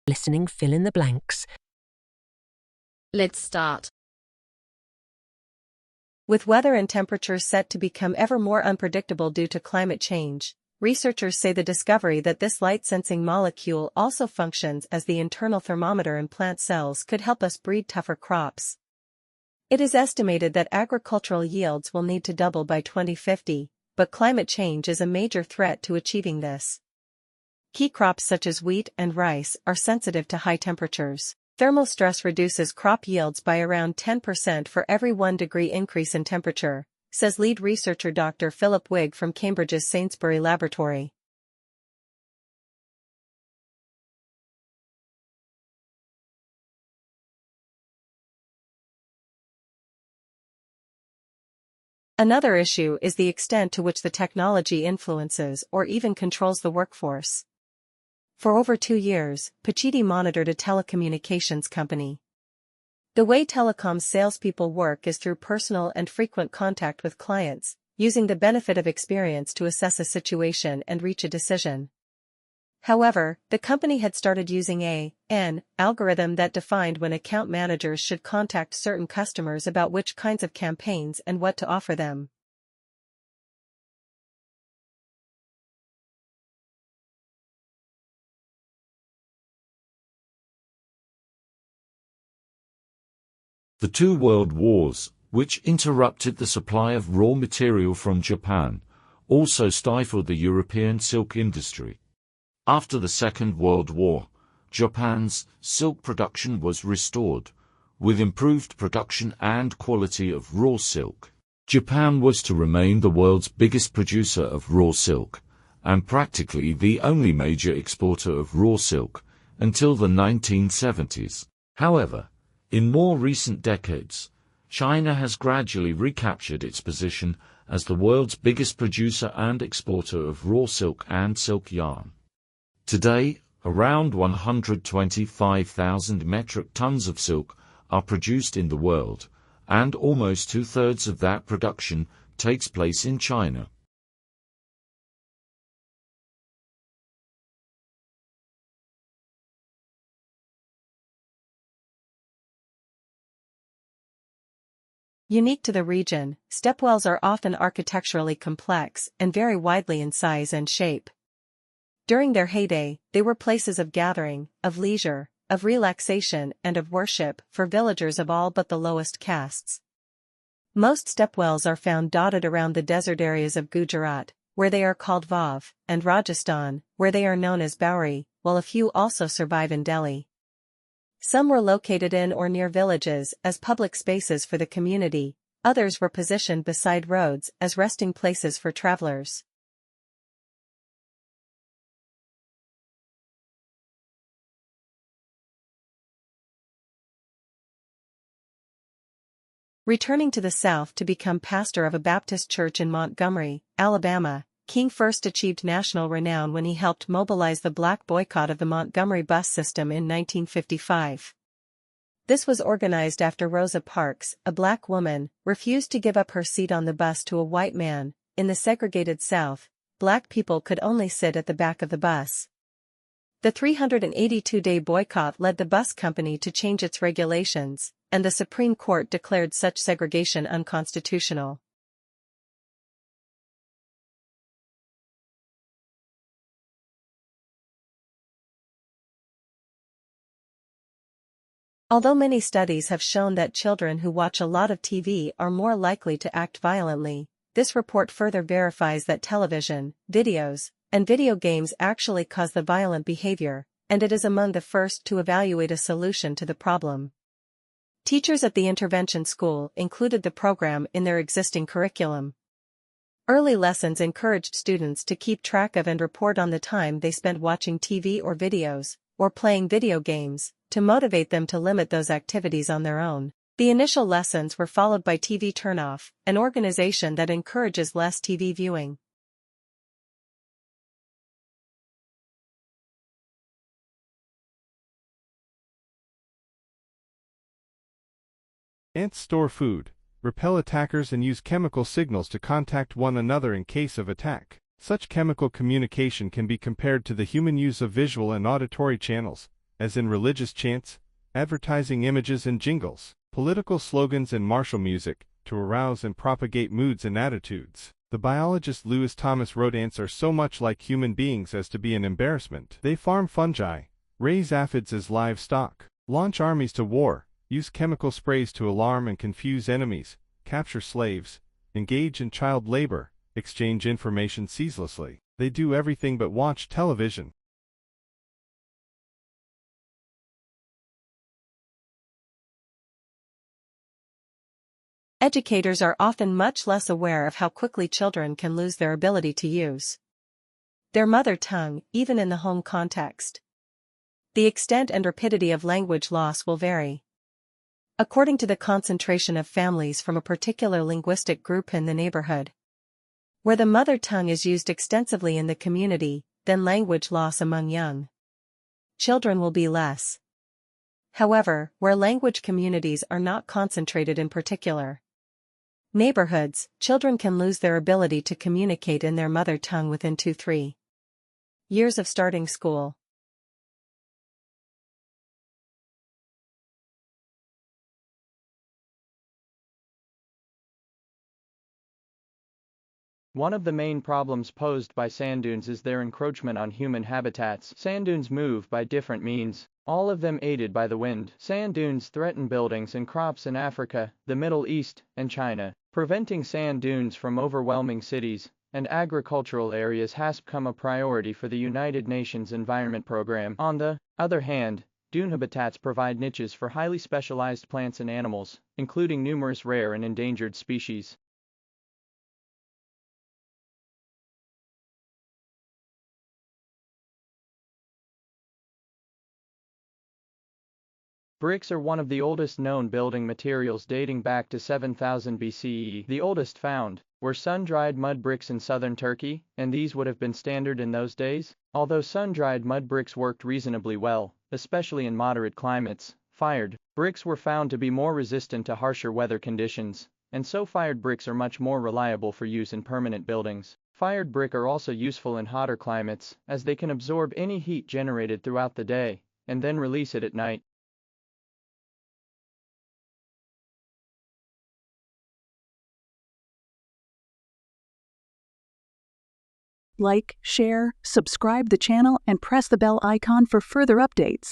Listening, fill in the blanks. Let's start. With weather and temperatures set to become ever more unpredictable due to climate change, researchers say the discovery that this light-sensing molecule also functions as the internal thermometer in plant cells could help us breed tougher crops. It is estimated that agricultural yields will need to double by 2050, but climate change is a major threat to achieving this. Key crops such as wheat and rice are sensitive to high temperatures. Thermal stress reduces crop yields by around 10% for every 1 degree increase in temperature, says lead researcher Dr. Philip Wigg from Cambridge's Sainsbury Laboratory. Another issue is the extent to which the technology influences or even controls the workforce. For over 2 years, Pachidi monitored a telecommunications company. The way telecom salespeople work is through personal and frequent contact with clients, using the benefit of experience to assess a situation and reach a decision. However, the company had started using an algorithm that defined when account managers should contact certain customers about which kinds of campaigns and what to offer them. The two world wars, which interrupted the supply of raw material from Japan, also stifled the European silk industry. After the Second World War, Japan's silk production was restored, with improved production and quality of raw silk. Japan was to remain the world's biggest producer of raw silk, and practically the only major exporter of raw silk, until the 1970s. However, in more recent decades, China has gradually recaptured its position as the world's biggest producer and exporter of raw silk and silk yarn. Today, around 125,000 metric tons of silk are produced in the world, and almost 2/3 of that production takes place in China. Unique to the region, stepwells are often architecturally complex and vary widely in size and shape. During their heyday, they were places of gathering, of leisure, of relaxation and of worship for villagers of all but the lowest castes. Most stepwells are found dotted around the desert areas of Gujarat, where they are called Vav, and Rajasthan, where they are known as Bauri, while a few also survive in Delhi. Some were located in or near villages as public spaces for the community, others were positioned beside roads as resting places for travelers. Returning to the South to become pastor of a Baptist church in Montgomery, Alabama, King first achieved national renown when he helped mobilize the black boycott of the Montgomery bus system in 1955. This was organized after Rosa Parks, a black woman, refused to give up her seat on the bus to a white man. In the segregated South, black people could only sit at the back of the bus. The 382-day boycott led the bus company to change its regulations, and the Supreme Court declared such segregation unconstitutional. Although many studies have shown that children who watch a lot of TV are more likely to act violently, this report further verifies that television, videos, and video games actually cause the violent behavior, and it is among the first to evaluate a solution to the problem. Teachers at the intervention school included the program in their existing curriculum. Early lessons encouraged students to keep track of and report on the time they spent watching TV or videos, or playing video games, to motivate them to limit those activities on their own. The initial lessons were followed by TV Turnoff, an organization that encourages less TV viewing. Ants store food, repel attackers and use chemical signals to contact one another in case of attack. Such chemical communication can be compared to the human use of visual and auditory channels, as in religious chants, advertising images and jingles, political slogans and martial music, to arouse and propagate moods and attitudes. The biologist Lewis Thomas wrote ants are so much like human beings as to be an embarrassment. They farm fungi, raise aphids as livestock, launch armies to war, use chemical sprays to alarm and confuse enemies, capture slaves, engage in child labor, exchange information ceaselessly. They do everything but watch television. Educators are often much less aware of how quickly children can lose their ability to use their mother tongue, even in the home context. The extent and rapidity of language loss will vary according to the concentration of families from a particular linguistic group in the neighborhood. Where the mother tongue is used extensively in the community, then language loss among young children will be less. However, where language communities are not concentrated in particular neighborhoods, children can lose their ability to communicate in their mother tongue within 2-3 years of starting school. One of the main problems posed by sand dunes is their encroachment on human habitats. Sand dunes move by different means, all of them aided by the wind. Sand dunes threaten buildings and crops in Africa, the Middle East, and China. Preventing sand dunes from overwhelming cities and agricultural areas has become a priority for the United Nations Environment Program. On the other hand, dune habitats provide niches for highly specialized plants and animals, including numerous rare and endangered species. Bricks are one of the oldest known building materials, dating back to 7000 BCE. The oldest found were sun-dried mud bricks in southern Turkey, and these would have been standard in those days. Although sun-dried mud bricks worked reasonably well, especially in moderate climates, fired bricks were found to be more resistant to harsher weather conditions, and so fired bricks are much more reliable for use in permanent buildings. Fired brick are also useful in hotter climates, as they can absorb any heat generated throughout the day, and then release it at night. Like, share, subscribe the channel, and press the bell icon for further updates.